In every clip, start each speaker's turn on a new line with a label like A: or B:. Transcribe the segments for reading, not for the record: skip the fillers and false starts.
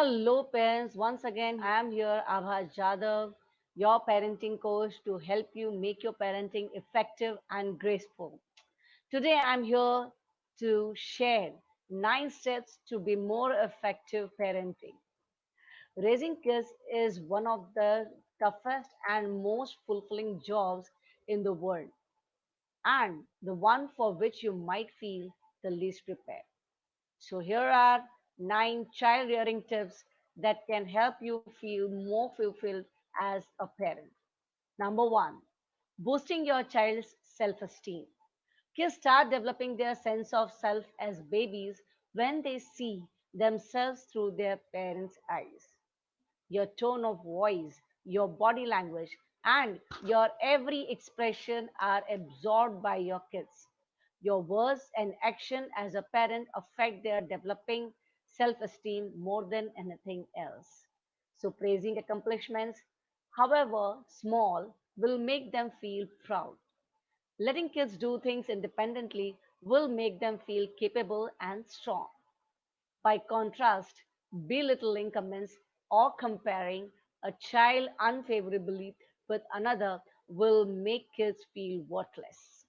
A: Hello, parents. Once again, I am here, Abha Jadhav, your parenting coach, to help you make your parenting effective and graceful. Today, I'm here to share 9 steps to be more effective parenting. Raising kids is one of the toughest and most fulfilling jobs in the world, and the one for which you might feel the least prepared. So, here are 9 child rearing tips that can help you feel more fulfilled as a parent. Number one, boosting your child's self esteem. Kids start developing their sense of self as babies when they see themselves through their parents' eyes. Your tone of voice, your body language, and your every expression are absorbed by your kids. Your words and action as a parent affect their developing self esteem more than anything else. So, praising accomplishments, however small, will make them feel proud. Letting kids do things independently will make them feel capable and strong. By contrast, belittling comments or comparing a child unfavorably with another will make kids feel worthless.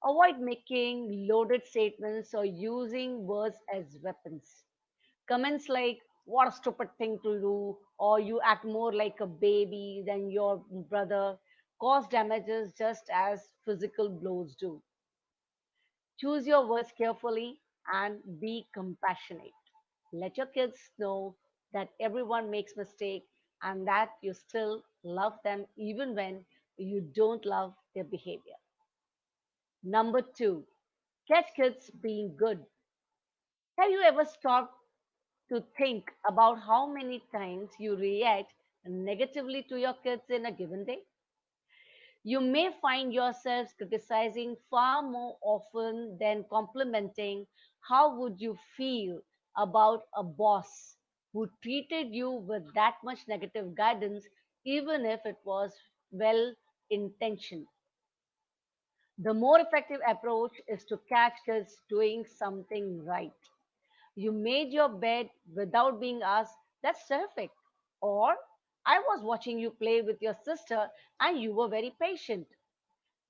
A: Avoid making loaded statements or using words as weapons. Comments like, what a stupid thing to do, or you act more like a baby than your brother, cause damages just as physical blows do. Choose your words carefully and be compassionate. Let your kids know that everyone makes mistakes and that you still love them even when you don't love their behavior. Number two, catch kids being good. Have you ever stopped to think about how many times you react negatively to your kids in a given day? You may find yourselves criticizing far more often than complimenting. How would you feel about a boss who treated you with that much negative guidance, even if it was well intentioned? The more effective approach is to catch kids doing something right. You made your bed without being asked, that's terrific. Or, I was watching you play with your sister and you were very patient.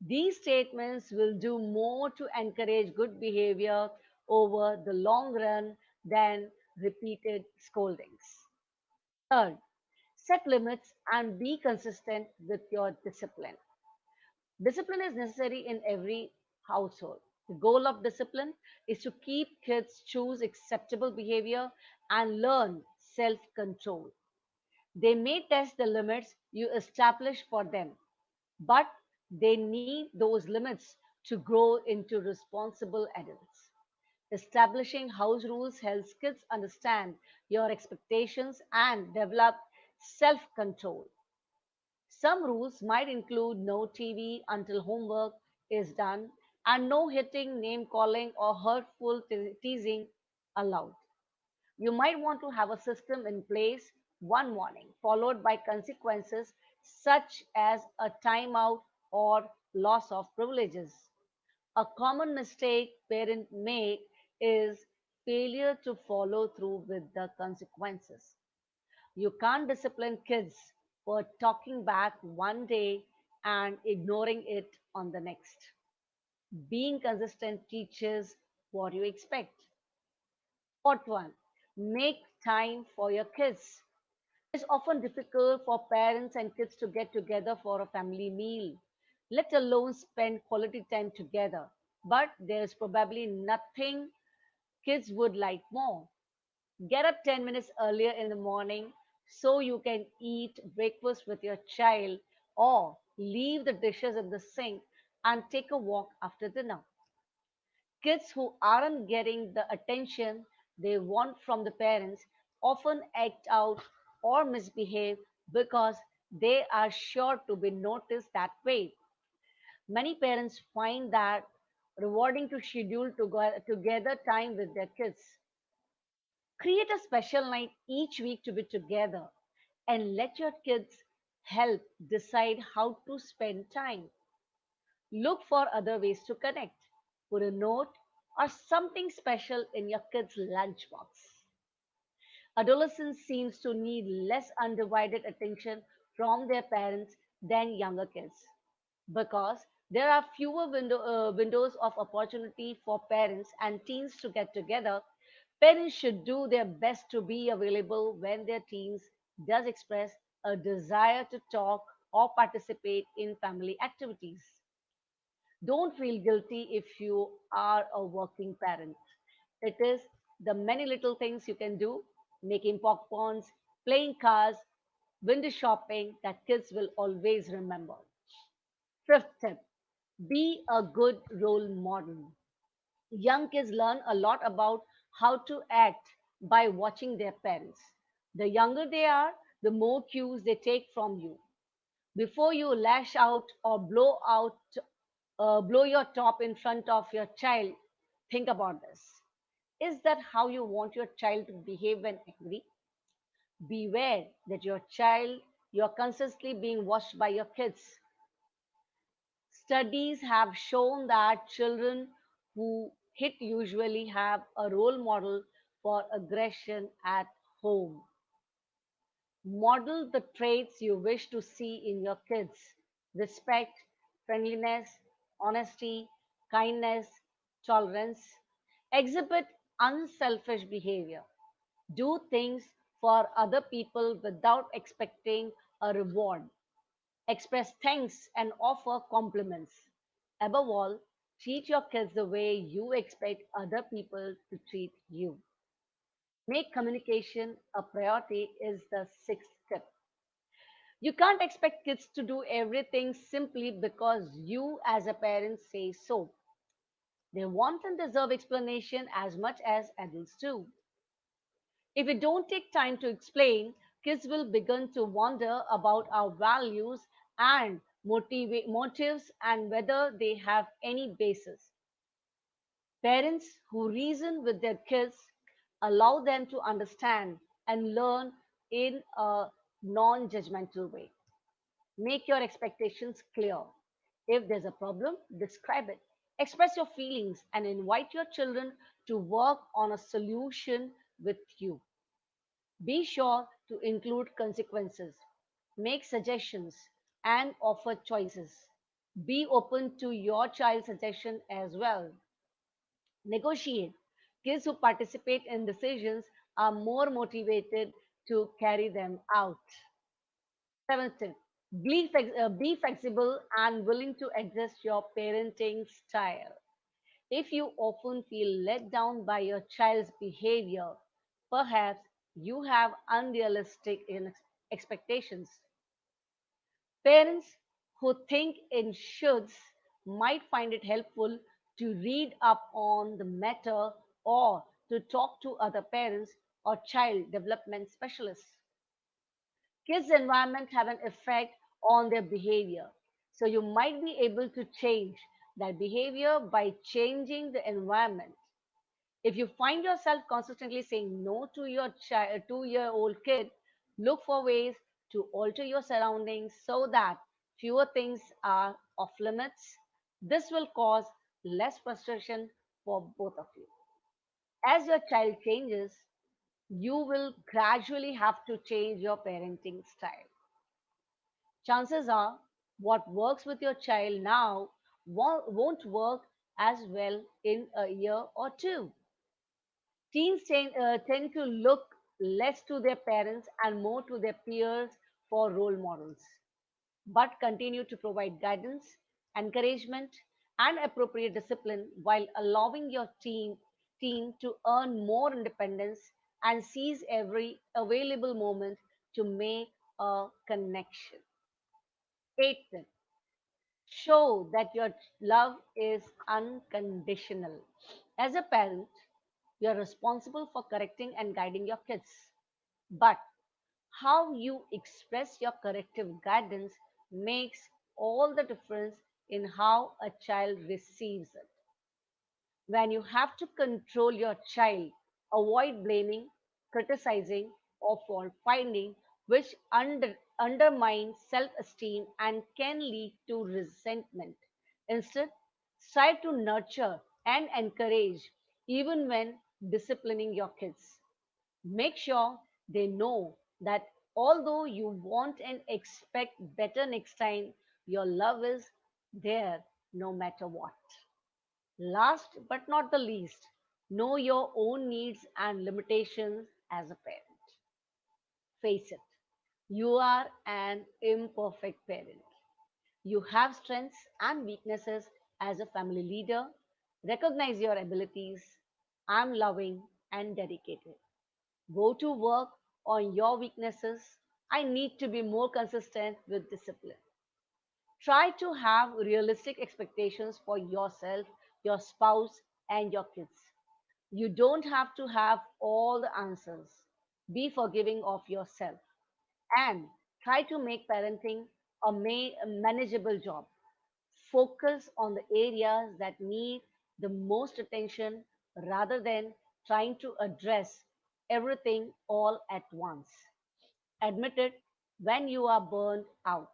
A: These statements will do more to encourage good behavior over the long run than repeated scoldings. Third, set limits and be consistent with your discipline. Discipline is necessary in every household. The goal of discipline is to keep kids choose acceptable behavior and learn self control. They may test the limits you establish for them, but they need those limits to grow into responsible adults. Establishing house rules helps kids understand your expectations and develop self control. Some rules might include no TV until homework is done and no hitting, name calling, or hurtful teasing allowed. You might want to have a system in place one morning, followed by consequences such as a timeout or loss of privileges. A common mistake parents make is failure to follow through with the consequences. You can't discipline kids for talking back one day and ignoring it on the next. Being consistent teaches what you expect. Fourth one, make time for your kids. It's often difficult for parents and kids to get together for a family meal, let alone spend quality time together. But there's probably nothing kids would like more. Get up 10 minutes earlier in the morning so you can eat breakfast with your child, or leave the dishes in the sink and take a walk after dinner. Kids who aren't getting the attention they want from the parents often act out or misbehave because they are sure to be noticed that way. Many parents find that rewarding to schedule together time with their kids. Create a special night each week to be together and let your kids help decide how to spend time. Look for other ways to connect. Put a note or something special in your kids' lunchbox. Adolescents seems to need less undivided attention from their parents than younger kids because there are fewer windows of opportunity for parents and teens to get together. Parents should do their best to be available when their teens does express a desire to talk or participate in family activities. Don't feel guilty if you are a working parent. It is the many little things you can do, making popcorns, playing cards, window shopping, that kids will always remember. Fifth tip, be a good role model. Young kids learn a lot about how to act by watching their parents. The younger they are, the more cues they take from you. Before you lash out or blow your top in front of your child, think about this. Is that how you want your child to behave when angry? Beware that you're constantly being watched by your kids. Studies have shown that children who hit usually have a role model for aggression at home. Model the traits you wish to see in your kids: respect, friendliness, honesty, kindness, tolerance. Exhibit unselfish behavior. Do things for other people without expecting a reward. Express thanks and offer compliments. Above all, treat your kids the way you expect other people to treat you. Make communication a priority is the sixth tip. You can't expect kids to do everything simply because you, as a parent, say so. They want and deserve explanation as much as adults do. If we don't take time to explain, kids will begin to wonder about our values and motives and whether they have any basis. Parents who reason with their kids allow them to understand and learn in a non judgmental way. Make your expectations clear. If there's a problem, describe it. Express your feelings and invite your children to work on a solution with you. Be sure to include consequences, make suggestions, and offer choices. Be open to your child's suggestion as well. Negotiate. Kids who participate in decisions are more motivated to carry them out. Seventh tip, be flexible and willing to adjust your parenting style. If you often feel let down by your child's behavior, perhaps you have unrealistic expectations. Parents who think in shoulds might find it helpful to read up on the matter or to talk to other parents or child development specialists. Kids' environment have an effect on their behavior, so you might be able to change that behavior by changing the environment. If you find yourself consistently saying no to your 2-year-old kid, look for ways to alter your surroundings so that fewer things are off limits. This will cause less frustration for both of you. As your child changes, you will gradually have to change your parenting style. Chances are what works with your child now won't work as well in a year or two. Teens tend to look less to their parents and more to their peers for role models, but continue to provide guidance, encouragement, and appropriate discipline while allowing your teen to earn more independence and seize every available moment to make a connection. Eighth, show that your love is unconditional. As a parent, you are responsible for correcting and guiding your kids. But how you express your corrective guidance makes all the difference in how a child receives it. When you have to control your child, avoid blaming, criticizing, or fault finding, which undermines self esteem and can lead to resentment. Instead, strive to nurture and encourage even when disciplining your kids. Make sure They know that although you want and expect better next time, your love is there no matter what. Last but not the least, know your own needs and limitations as a parent. Face it, you are an imperfect parent. You have strengths and weaknesses as a family leader. Recognize your abilities. I'm loving and dedicated. Go to work on your weaknesses. I need to be more consistent with discipline. Try to have realistic expectations for yourself, your spouse, and your kids. You don't have to have all the answers. Be forgiving of yourself and try to make parenting a manageable job. Focus on the areas that need the most attention rather than trying to address everything all at once. Admit it when you are burned out.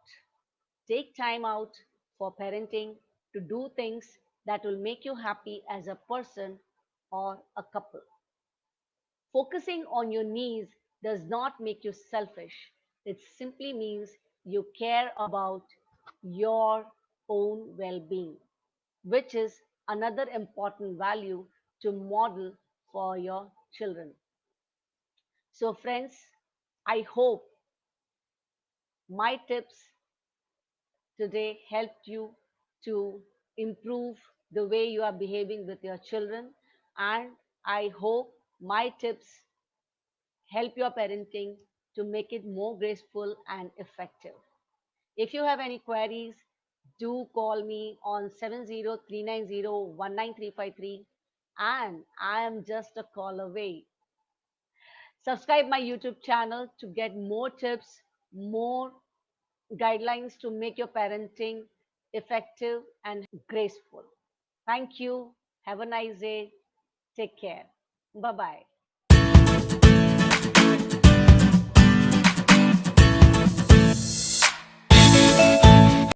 A: Take time out for parenting to do things that will make you happy as a person or a couple. Focusing on your needs does not make you selfish. It simply means you care about your own well being, which is another important value to model for your children. So, friends, I hope my tips today helped you to improve the way you are behaving with your children. And I hope my tips help your parenting to make it more graceful and effective. If you have any queries, do call me on 70390 19353, and I am just a call away. Subscribe my YouTube channel to get more tips, more guidelines to make your parenting effective and graceful. Thank you. Have a nice day. Take care. Bye bye.